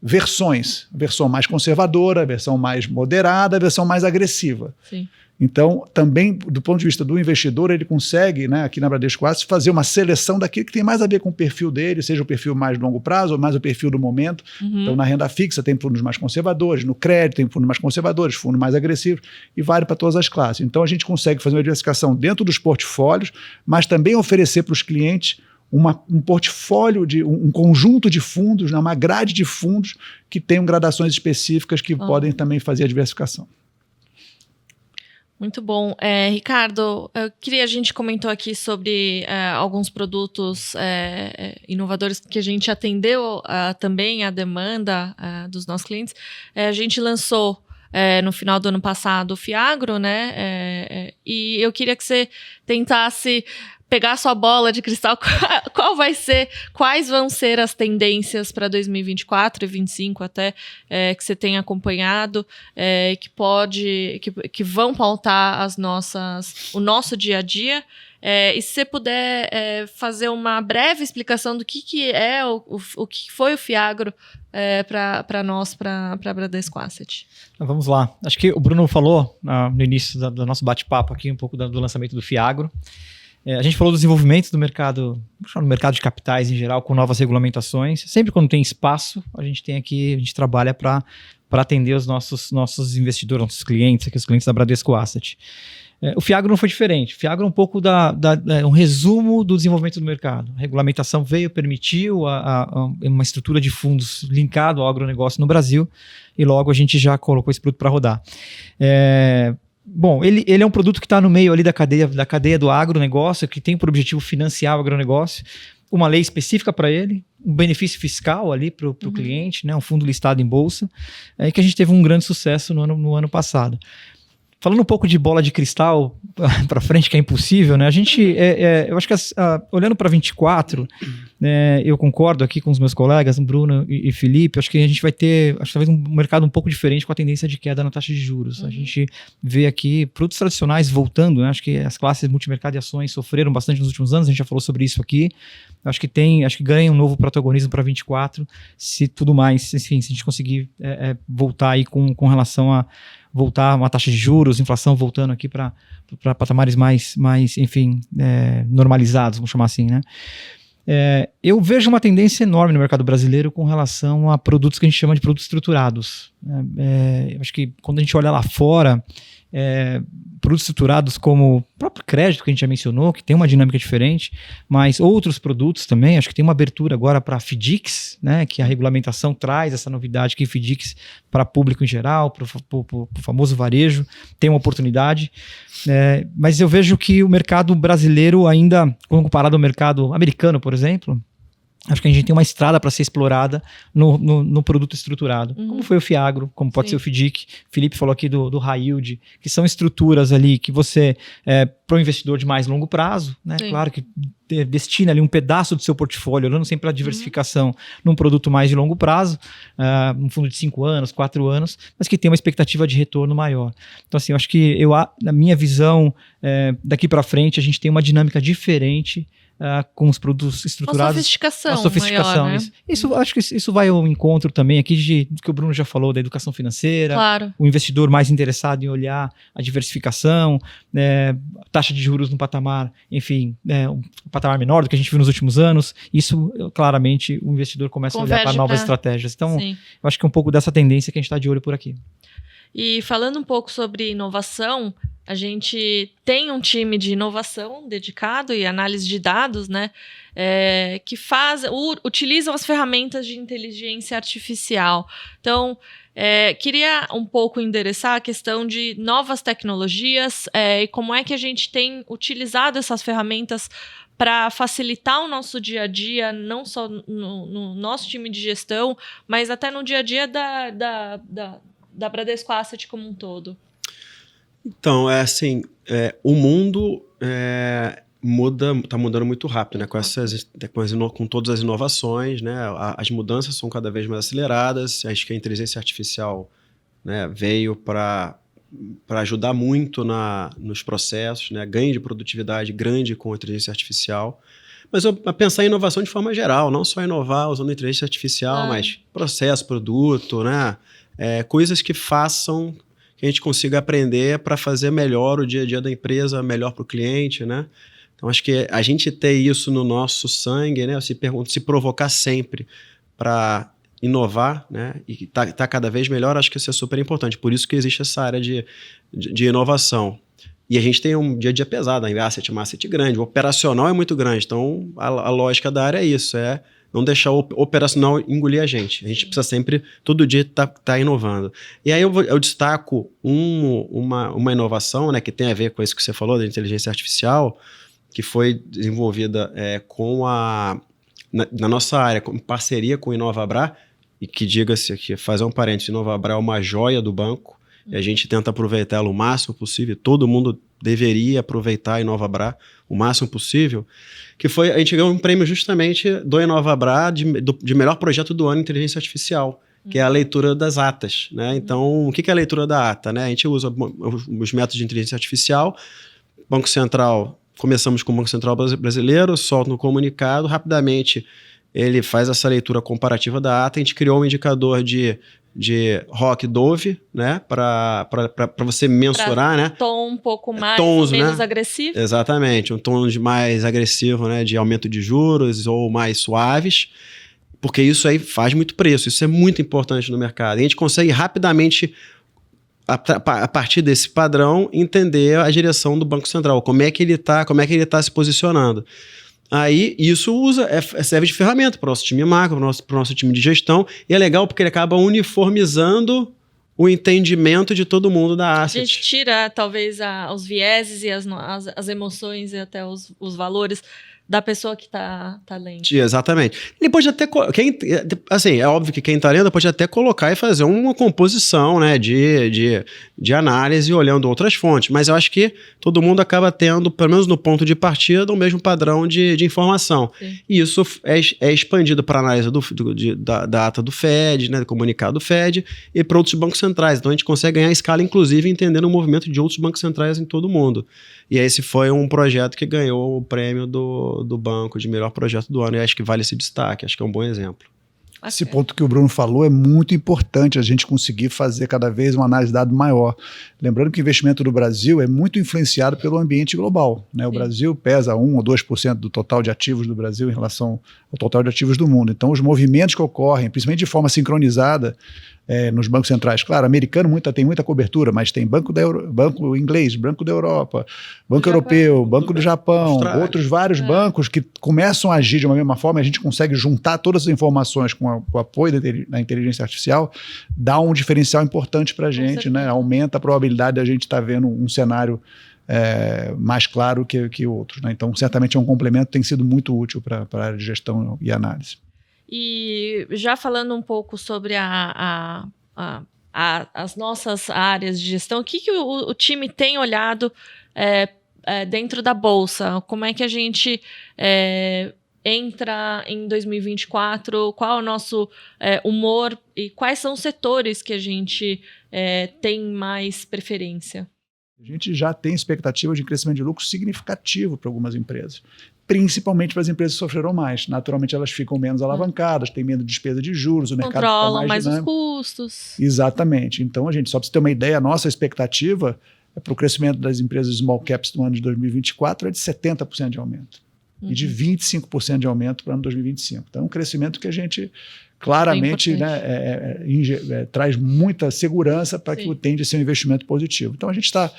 versões. A versão mais conservadora, a versão mais moderada, a versão mais agressiva. Sim. Então, também, do ponto de vista do investidor, ele consegue, né, aqui na Bradesco Asset, fazer uma seleção daquilo que tem mais a ver com o perfil dele, seja o perfil mais longo prazo ou mais o perfil do momento. Então, na renda fixa tem fundos mais conservadores, no crédito tem fundos mais conservadores, fundos mais agressivos, e vale para todas as classes. Então, a gente consegue fazer uma diversificação dentro dos portfólios, mas também oferecer para os clientes um portfólio, um conjunto de fundos, né, uma grade de fundos que tenham gradações específicas que podem também fazer a diversificação. Muito bom. Ricardo, a gente comentou aqui sobre alguns produtos inovadores que a gente atendeu também a demanda dos nossos clientes. A gente lançou no final do ano passado o Fiagro, né? E eu queria que você tentasse pegar a sua bola de cristal, quais vão ser as tendências para 2024 e 2025 até, que você tem acompanhado, que vão pautar o nosso dia a dia. E se você puder fazer uma breve explicação do que é o que foi o Fiagro para nós, para a Bradesco Asset. Vamos lá. Acho que o Bruno falou no início do nosso bate-papo aqui um pouco do lançamento do Fiagro. A gente falou do desenvolvimento do mercado, no mercado de capitais em geral, com novas regulamentações. Sempre quando tem espaço, a gente trabalha para atender os nossos investidores, nossos clientes, aqui, os clientes da Bradesco Asset. O Fiagro não foi diferente. O Fiagro é um pouco um resumo do desenvolvimento do mercado. A regulamentação permitiu uma estrutura de fundos linkado ao agronegócio no Brasil, e logo a gente já colocou esse produto para rodar. Bom, ele é um produto que está no meio ali da cadeia do agronegócio, que tem por objetivo financiar o agronegócio, uma lei específica para ele, um benefício fiscal ali para o cliente, né, um fundo listado em bolsa, que a gente teve um grande sucesso no ano passado. Falando um pouco de bola de cristal para frente, que é impossível, né? A gente, eu acho que olhando para 24, eu concordo aqui com os meus colegas, Bruno e Felipe, acho que a gente vai ter, talvez um mercado um pouco diferente com a tendência de queda na taxa de juros. A gente vê aqui produtos tradicionais voltando, né? Acho que as classes multimercado e ações sofreram bastante nos últimos anos, a gente já falou sobre isso aqui. Acho que ganha um novo protagonismo para 24, se tudo mais, enfim, se a gente conseguir voltar aí com relação a voltar uma taxa de juros, inflação voltando aqui para patamares mais enfim, normalizados, vamos chamar assim, né? Eu vejo uma tendência enorme no mercado brasileiro com relação a produtos que a gente chama de produtos estruturados. Eu acho que quando a gente olha lá fora, produtos estruturados como o próprio crédito que a gente já mencionou, que tem uma dinâmica diferente, mas outros produtos também, acho que tem uma abertura agora para FDICs, né, que a regulamentação traz essa novidade que FDICs para público em geral, para o famoso varejo, tem uma oportunidade, mas eu vejo que o mercado brasileiro ainda, comparado ao mercado americano, por exemplo, acho que a gente tem uma estrada para ser explorada no produto estruturado, como foi o Fiagro, como pode ser o FDIC. Felipe falou aqui do high yield, que são estruturas ali que você, para o investidor de mais longo prazo, né? Claro que destina ali um pedaço do seu portfólio, olhando sempre para a diversificação num produto mais de longo prazo, um fundo de 5 anos, 4 anos, mas que tem uma expectativa de retorno maior. Então, assim, eu acho que na minha visão, daqui para frente, a gente tem uma dinâmica diferente com os produtos estruturados. Uma sofisticação maior, né? Isso, acho que isso vai ao encontro também aqui do que o Bruno já falou, da educação financeira, claro. O investidor mais interessado em olhar a diversificação, taxa de juros no patamar, enfim, um patamar menor do que a gente viu nos últimos anos. Isso, claramente, o investidor começa a olhar para novas estratégias. Então, eu acho que é um pouco dessa tendência que a gente está de olho por aqui. E falando um pouco sobre inovação, a gente tem um time de inovação dedicado e análise de dados, né, que utilizam as ferramentas de inteligência artificial. Então, queria um pouco endereçar a questão de novas tecnologias e como é que a gente tem utilizado essas ferramentas para facilitar o nosso dia a dia, não só no nosso time de gestão, mas até no dia a dia da Bradesco Asset como um todo. Então, o mundo está mudando muito rápido, né? Com todas as inovações, né? As mudanças são cada vez mais aceleradas. Acho que a inteligência artificial, né, veio para ajudar muito nos processos, né? Ganho de produtividade grande com a inteligência artificial. Mas a pensar em inovação de forma geral, não só inovar usando inteligência artificial, mas processo, produto, né? Coisas que façam que a gente consiga aprender para fazer melhor o dia a dia da empresa, melhor para o cliente, né? Então, acho que a gente ter isso no nosso sangue, né? Se provocar sempre para inovar, né? E tá cada vez melhor, acho que isso é super importante. Por isso que existe essa área de inovação. E a gente tem um dia a dia pesado, a asset é uma asset grande, o operacional é muito grande. Então, a lógica da área é isso, não deixar o operacional engolir a gente. A gente precisa sempre, todo dia, tá inovando. E aí eu destaco uma inovação, né, que tem a ver com isso que você falou, da inteligência artificial, que foi desenvolvida na nossa área, em parceria com o Inovabra, e que, diga-se aqui, fazer um parênteses, Inovabra é uma joia do banco, e a gente tenta aproveitá-lo o máximo possível, todo mundo deveria aproveitar a Inovabra o máximo possível, que foi, a gente ganhou um prêmio justamente do Inovabra de melhor projeto do ano em inteligência artificial, que é a leitura das atas, né? Então, o que é a leitura da ata, né? A gente usa os métodos de inteligência artificial, Banco Central, começamos com o Banco Central brasileiro, solta um comunicado, rapidamente ele faz essa leitura comparativa da ata, a gente criou um indicador de ROC Dove, né, para você mensurar, né? Tom um pouco mais, tons, menos né? agressivo. Exatamente, um tom mais agressivo, né, de aumento de juros ou mais suaves, porque isso aí faz muito preço, isso é muito importante no mercado. E a gente consegue rapidamente, a partir desse padrão, entender a direção do Banco Central, como é que ele está se posicionando. Aí isso serve de ferramenta para o nosso time macro, para o nosso time de gestão, e é legal porque ele acaba uniformizando o entendimento de todo mundo da asset. A gente tira, talvez, os vieses e as emoções e até os valores da pessoa que tá lendo. Exatamente. Ele pode até... assim, é óbvio que quem está lendo pode até colocar e fazer uma composição, né, de análise olhando outras fontes, mas eu acho que todo mundo acaba tendo, pelo menos no ponto de partida, o mesmo padrão de informação. Sim. E isso é expandido para análise da ata do Fed, né, do comunicado do Fed, e para outros bancos centrais. Então a gente consegue ganhar escala, inclusive, entendendo o movimento de outros bancos centrais em todo o mundo. E esse foi um projeto que ganhou o prêmio do banco de melhor projeto do ano, e acho que vale esse destaque, acho que é um bom exemplo. Esse ponto que o Bruno falou é muito importante, a gente conseguir fazer cada vez uma análise de dado maior. Lembrando que o investimento do Brasil é muito influenciado pelo ambiente global, né? O Brasil pesa 1 ou 2% do total de ativos do Brasil em relação ao total de ativos do mundo. Então, os movimentos que ocorrem, principalmente de forma sincronizada, nos bancos centrais. Claro, americano tem muita cobertura, mas tem banco inglês, Banco da Europa, Banco Europeu, Banco do Japão, Austrália. Outros vários bancos que começam a agir de uma mesma forma, a gente consegue juntar todas as informações com o apoio da inteligência artificial, dá um diferencial importante para a gente, né? Aumenta a probabilidade de a gente estar vendo um cenário mais claro que outros, né? Então, certamente é um complemento, tem sido muito útil para a área de gestão e análise. E já falando um pouco sobre as nossas áreas de gestão, o que o time tem olhado dentro da Bolsa? Como é que a gente entra em 2024? Qual é o nosso humor e quais são os setores que a gente tem mais preferência? A gente já tem expectativa de crescimento de lucro significativo para algumas empresas, principalmente para as empresas que sofreram mais. Naturalmente, elas ficam menos alavancadas, têm menos despesa de juros, o mercado controlam fica mais dinâmico. Os custos. Exatamente. Então, só para você ter uma ideia, a nossa expectativa para o crescimento das empresas small caps no ano de 2024 é de 70% de aumento. E de 25% de aumento para o ano 2025. Então, é um crescimento que a gente claramente traz muita segurança para que tende a ser um investimento positivo. Então, a gente está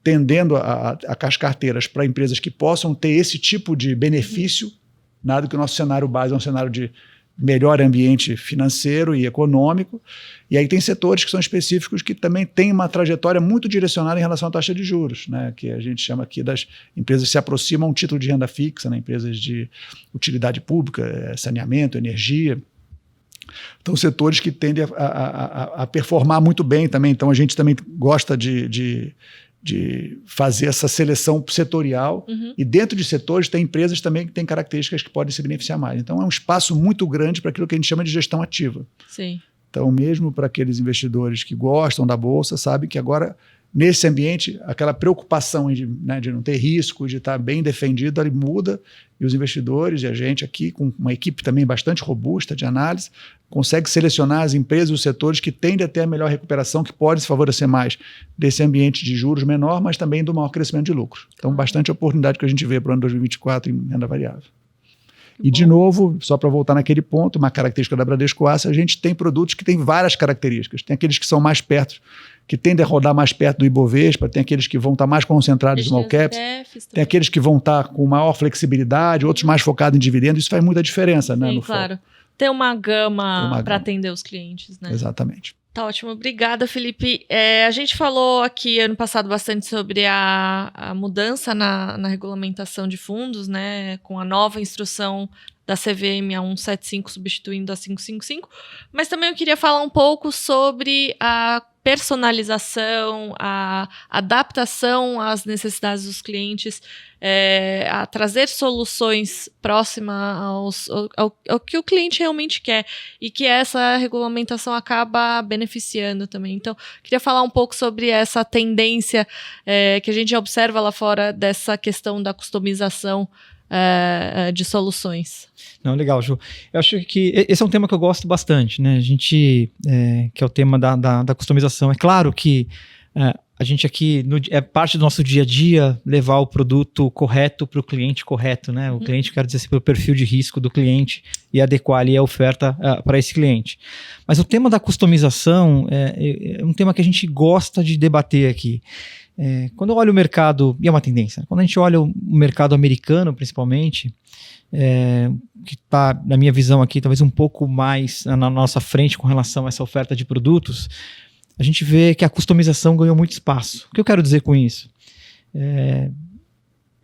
tendendo as carteiras para empresas que possam ter esse tipo de benefício, nada que o nosso cenário base é um cenário de melhor ambiente financeiro e econômico. E aí tem setores que são específicos que também têm uma trajetória muito direcionada em relação à taxa de juros, né? Que a gente chama aqui das empresas que se aproximam a um título de renda fixa, né? Empresas de utilidade pública, saneamento, energia. Então, setores que tendem a performar muito bem também. Então, a gente também gosta de de fazer essa seleção setorial. E dentro de setores tem empresas também que têm características que podem se beneficiar mais. Então é um espaço muito grande para aquilo que a gente chama de gestão ativa. Sim. Então mesmo para aqueles investidores que gostam da Bolsa, sabem que agora nesse ambiente aquela preocupação de não ter risco, de estar bem defendido, ele muda, e os investidores e a gente aqui, com uma equipe também bastante robusta de análise, consegue selecionar as empresas e os setores que tendem a ter a melhor recuperação, que pode se favorecer mais desse ambiente de juros menor, mas também do maior crescimento de lucros. Então, bastante oportunidade que a gente vê para o ano 2024 em renda variável. E, de novo, só para voltar naquele ponto, uma característica da Bradesco Asset, a gente tem produtos que têm várias características. Tem aqueles que são mais perto, que tendem a rodar mais perto do Ibovespa, tem aqueles que vão estar mais concentrados em small caps, tem aqueles que vão estar com maior flexibilidade, outros mais focados em dividendos. Isso faz muita diferença, né? Sim, no claro. Tem uma gama para atender os clientes, né? Exatamente. Tá ótimo, obrigada, Felipe. A gente falou aqui ano passado bastante sobre a mudança na regulamentação de fundos, né, com a nova instrução da CVM a 175 substituindo a 555, mas também eu queria falar um pouco sobre a personalização, a adaptação às necessidades dos clientes, a trazer soluções próximas ao que o cliente realmente quer e que essa regulamentação acaba beneficiando também. Então, queria falar um pouco sobre essa tendência que a gente observa lá fora dessa questão da customização de soluções. Não, legal, Ju. Eu acho que esse é um tema que eu gosto bastante, né? A gente, que é o tema da customização. É claro que a gente aqui, é parte do nosso dia a dia levar o produto correto para o cliente correto, né? O cliente, quero dizer assim, pelo perfil de risco do cliente e adequar ali a oferta para esse cliente. Mas o tema da customização é um tema que a gente gosta de debater aqui. Quando eu olho o mercado, e é uma tendência, quando a gente olha o mercado americano, principalmente, que está, na minha visão aqui, talvez um pouco mais na nossa frente com relação a essa oferta de produtos, a gente vê que a customização ganhou muito espaço. O que eu quero dizer com isso? É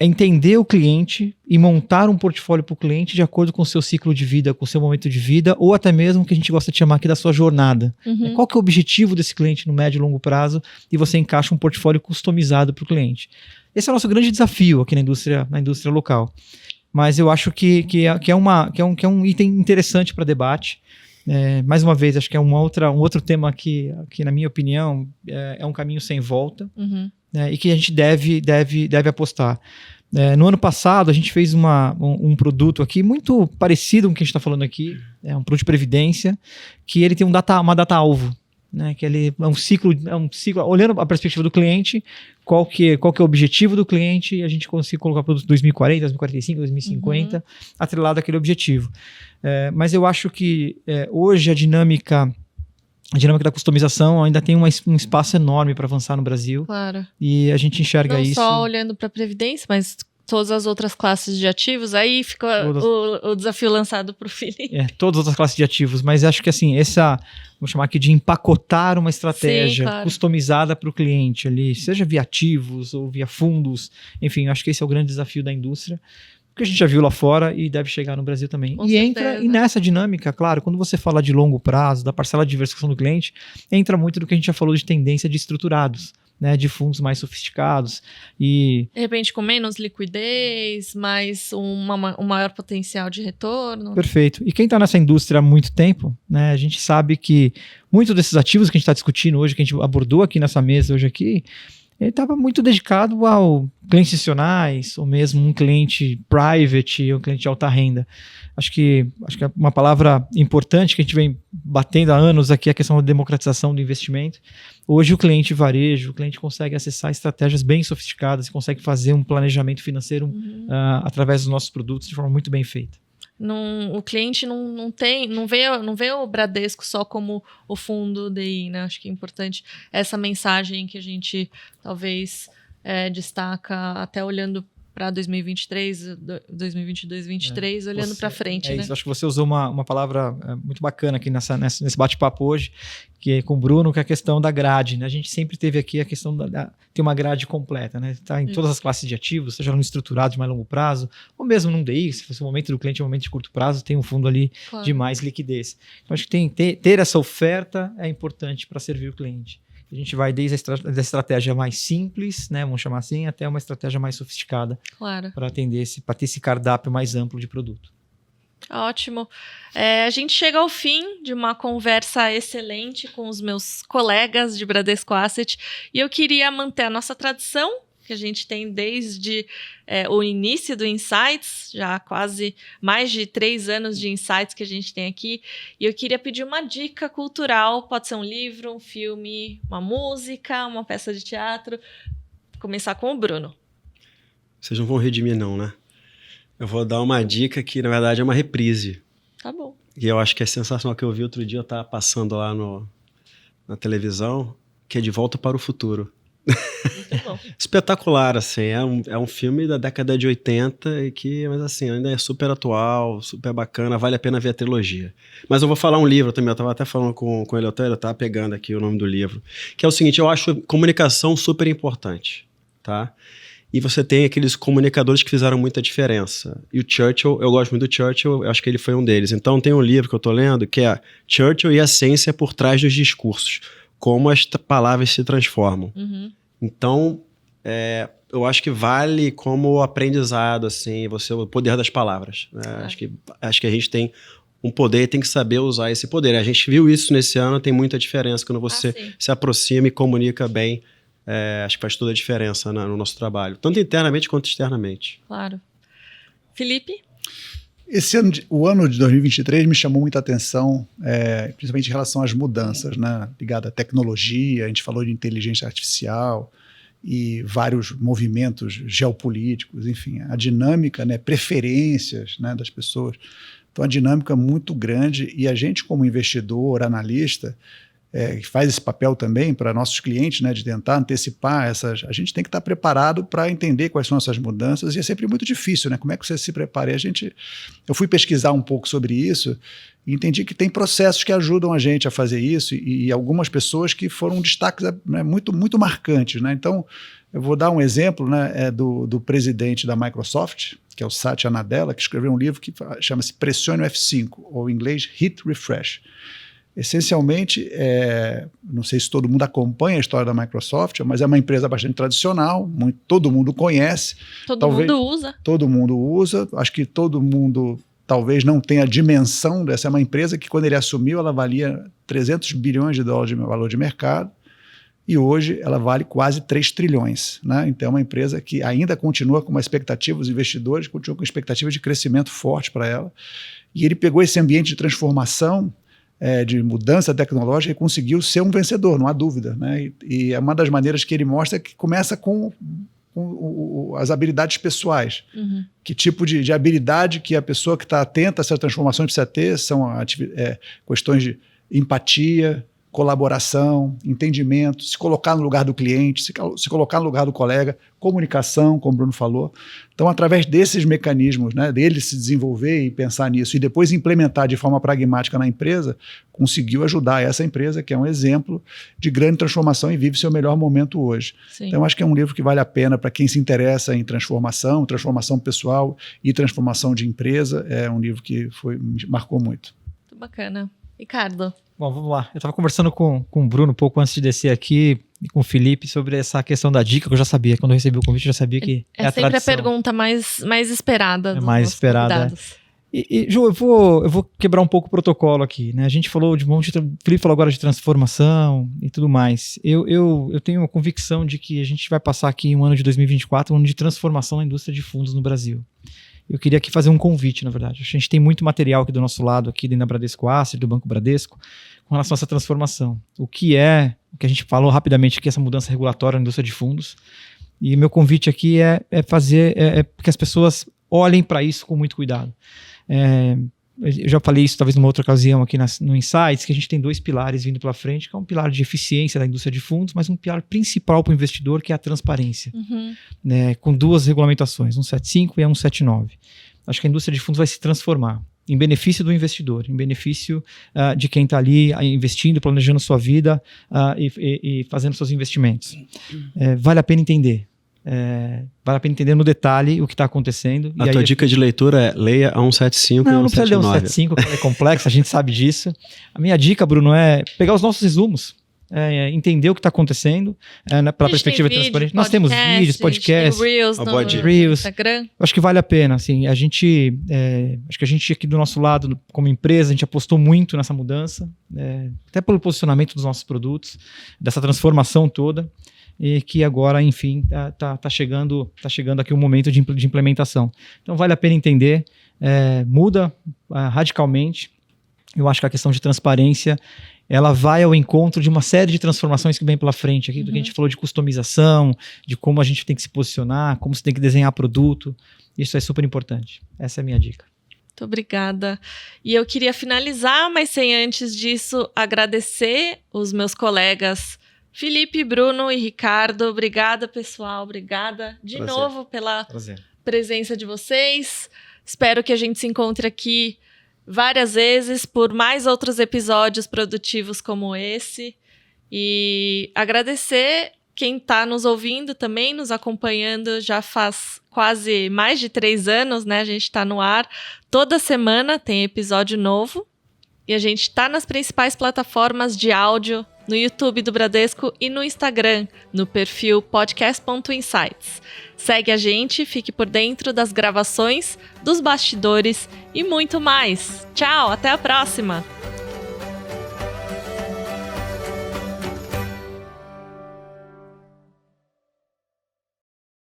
entender o cliente e montar um portfólio para o cliente de acordo com o seu ciclo de vida, com o seu momento de vida, ou até mesmo o que a gente gosta de chamar aqui da sua jornada. Qual que é o objetivo desse cliente no médio e longo prazo, e você encaixa um portfólio customizado para o cliente. Esse é o nosso grande desafio aqui na indústria local. Mas eu acho que é um item interessante para debate. Mais uma vez, acho que é um outro tema que, na minha opinião, é um caminho sem volta, e que a gente deve apostar. No ano passado, a gente fez um produto aqui muito parecido com o que a gente está falando aqui, um produto de previdência, que ele tem uma data-alvo, né, que ele é um ciclo, olhando a perspectiva do cliente, qual que é o objetivo do cliente, e a gente consegue colocar produto 2040, 2045, 2050, atrelado àquele objetivo. Mas eu acho que hoje a dinâmica da customização ainda tem um espaço enorme para avançar no Brasil. Claro. E a gente enxerga isso. Não só olhando para a Previdência, mas todas as outras classes de ativos, aí fica o desafio lançado para o Felipe. Todas as outras classes de ativos, mas acho que assim, vamos chamar aqui de empacotar uma estratégia customizada para o cliente ali, seja via ativos ou via fundos, enfim, acho que esse é o grande desafio da indústria, que a gente já viu lá fora e deve chegar no Brasil também. E nessa dinâmica, claro, quando você fala de longo prazo, da parcela de diversificação do cliente, entra muito do que a gente já falou de tendência de estruturados, né, de fundos mais sofisticados e... De repente com menos liquidez, mais um maior potencial de retorno. Perfeito. E quem está nessa indústria há muito tempo, né, a gente sabe que muitos desses ativos que a gente está discutindo hoje, que a gente abordou aqui nessa mesa hoje aqui, ele estava muito dedicado ao clientes institucionais, ou mesmo um cliente private, ou um cliente de alta renda. Acho que é uma palavra importante que a gente vem batendo há anos aqui, a questão da democratização do investimento. Hoje o cliente varejo, o cliente consegue acessar estratégias bem sofisticadas, consegue fazer um planejamento financeiro através dos nossos produtos de forma muito bem feita. O cliente não vê o Bradesco só como o fundo DI, né? Acho que é importante essa mensagem que a gente talvez destaca até olhando para 2023, 2022, 2023, olhando para frente. Né? Isso, acho que você usou uma palavra muito bacana aqui nesse bate-papo hoje, que é com o Bruno, que é a questão da grade. Né? A gente sempre teve aqui a questão ter uma grade completa, né? Tá em todas as classes de ativos, seja no estruturado de mais longo prazo, ou mesmo num DI, se fosse o momento do cliente, o momento de curto prazo, tem um fundo ali de mais liquidez. Então, acho que ter essa oferta é importante para servir o cliente. A gente vai desde da estratégia mais simples, né, vamos chamar assim, até uma estratégia mais sofisticada Claro. para atender para ter esse cardápio mais amplo de produto. Ótimo. A gente chega ao fim de uma conversa excelente com os meus colegas de Bradesco Asset e eu queria manter a nossa tradição, que a gente tem desde o início do Insights, já quase mais de 3 anos de Insights que a gente tem aqui, e eu queria pedir uma dica cultural, pode ser um livro, um filme, uma música, uma peça de teatro. Vou começar com o Bruno. Vocês não vão rir de mim não, né? Eu vou dar uma dica que, na verdade, é uma reprise. Tá bom. E eu acho que é sensacional, que eu vi outro dia, eu tava passando lá na televisão, que é De Volta para o Futuro. Muito bom. Espetacular, assim, é um filme da década de 80, mas assim, ainda é super atual, super bacana, vale a pena ver a trilogia. Mas eu vou falar um livro também, eu tava até falando com ele, eu tava pegando aqui o nome do livro, que é o seguinte, eu acho comunicação super importante, tá? E você tem aqueles comunicadores que fizeram muita diferença. E o Churchill, eu gosto muito do Churchill, eu acho que ele foi um deles. Então tem um livro que eu tô lendo, que é Churchill e a ciência por trás dos discursos. Como as palavras se transformam. Uhum. Então, eu acho que vale como aprendizado, assim, o poder das palavras. Né? Acho que a gente tem um poder e tem que saber usar esse poder. A gente viu isso nesse ano, tem muita diferença quando você se aproxima e comunica bem. Acho que faz toda a diferença no nosso trabalho, tanto internamente quanto externamente. Claro. Felipe? Esse ano, o ano de 2023 me chamou muita atenção, principalmente em relação às mudanças, né, ligadas à tecnologia. A gente falou de inteligência artificial e vários movimentos geopolíticos, enfim, a dinâmica, né, preferências, né, das pessoas. Então, a dinâmica é muito grande e a gente, como investidor, analista, que faz esse papel também para nossos clientes, né, de tentar antecipar essas... A gente tem que estar preparado para entender quais são essas mudanças e é sempre muito difícil, né? Como é que você se prepara? Eu fui pesquisar um pouco sobre isso e entendi que tem processos que ajudam a gente a fazer isso e algumas pessoas que foram destaques, né, muito, muito marcantes, né? Então, eu vou dar um exemplo, né, do presidente da Microsoft, que é o Satya Nadella, que escreveu um livro que chama-se Pressione o F5, ou em inglês Hit Refresh. Essencialmente, não sei se todo mundo acompanha a história da Microsoft, mas é uma empresa bastante tradicional, todo mundo conhece. Todo mundo usa. Todo mundo usa, acho que todo mundo talvez não tenha a dimensão dessa. É uma empresa que, quando ele assumiu, ela valia 300 bilhões de dólares de valor de mercado, e hoje ela vale quase 3 trilhões. Né? Então é uma empresa que ainda continua com uma expectativa, os investidores continuam com expectativa de crescimento forte para ela, e ele pegou esse ambiente de transformação, de mudança tecnológica, e conseguiu ser um vencedor, não há dúvida. Né? E é uma das maneiras que ele mostra que começa com as habilidades pessoais. Uhum. Que tipo de habilidade que a pessoa que está atenta a essa transformação precisa ter, são questões de empatia, colaboração, entendimento, se colocar no lugar do cliente, se colocar no lugar do colega, comunicação, como o Bruno falou. Então, através desses mecanismos, né, dele se desenvolver e pensar nisso e depois implementar de forma pragmática na empresa, conseguiu ajudar essa empresa, que é um exemplo de grande transformação e vive seu melhor momento hoje. Sim. Então, acho que é um livro que vale a pena para quem se interessa em transformação pessoal e transformação de empresa. É um livro que me marcou muito. Muito bacana. Ricardo? Bom, vamos lá. Eu estava conversando com o Bruno um pouco antes de descer aqui, e com o Felipe, sobre essa questão da dica, que eu já sabia. Quando eu recebi o convite, eu já sabia que é a sempre tradição. a pergunta mais esperada dos mais nossos esperada. convidados. E Ju, eu vou quebrar um pouco o protocolo aqui, né? A gente falou de um monte de... O Felipe falou agora de transformação e tudo mais. Eu tenho a convicção de que a gente vai passar aqui um ano de 2024, um ano de transformação na indústria de fundos no Brasil. Eu queria aqui fazer um convite, na verdade. A gente tem muito material aqui do nosso lado, aqui dentro da Bradesco Asset, do Banco Bradesco, com relação a essa transformação. O que a gente falou rapidamente aqui, essa mudança regulatória na indústria de fundos. E meu convite aqui é que as pessoas olhem para isso com muito cuidado. Eu já falei isso talvez numa outra ocasião aqui no Insights, que a gente tem 2 pilares vindo pela frente, que é um pilar de eficiência da indústria de fundos, mas um pilar principal para o investidor, que é a transparência, Uhum. né, com 2 regulamentações, 175 e a 179. Acho que a indústria de fundos vai se transformar em benefício do investidor, em benefício de quem está ali investindo, planejando sua vida e fazendo seus investimentos. Vale a pena entender. Vale a pena entender no detalhe o que está acontecendo. A tua dica de leitura é leia a 175 e a 179. Não precisa ler 175, que é complexo, a gente sabe disso. A minha dica, Bruno, é pegar os nossos resumos. entender o que está acontecendo pela perspectiva transparente. Nós temos vídeos, podcasts, Reels no Instagram. Acho que vale a pena. Assim, acho que a gente aqui do nosso lado, como empresa, a gente apostou muito nessa mudança, até pelo posicionamento dos nossos produtos, dessa transformação toda, e que agora, enfim, tá chegando aqui o momento de implementação. Então vale a pena entender, muda radicalmente. Eu acho que a questão de transparência ela vai ao encontro de uma série de transformações que vem pela frente aqui, do que a gente falou de customização, de como a gente tem que se posicionar, como você tem que desenhar produto. Isso é super importante. Essa é a minha dica. Muito obrigada. E eu queria finalizar, mas sem antes disso agradecer os meus colegas Felipe, Bruno e Ricardo. Obrigada, pessoal. Obrigada de novo pela presença de vocês. Espero que a gente se encontre aqui várias vezes por mais outros episódios produtivos como esse. E agradecer quem está nos ouvindo também, nos acompanhando já faz quase mais de 3 anos, né? A gente está no ar. Toda semana tem episódio novo. E a gente está nas principais plataformas de áudio, no YouTube do Bradesco e no Instagram, no perfil podcast.insights. Segue a gente, fique por dentro das gravações, dos bastidores e muito mais. Tchau, até a próxima!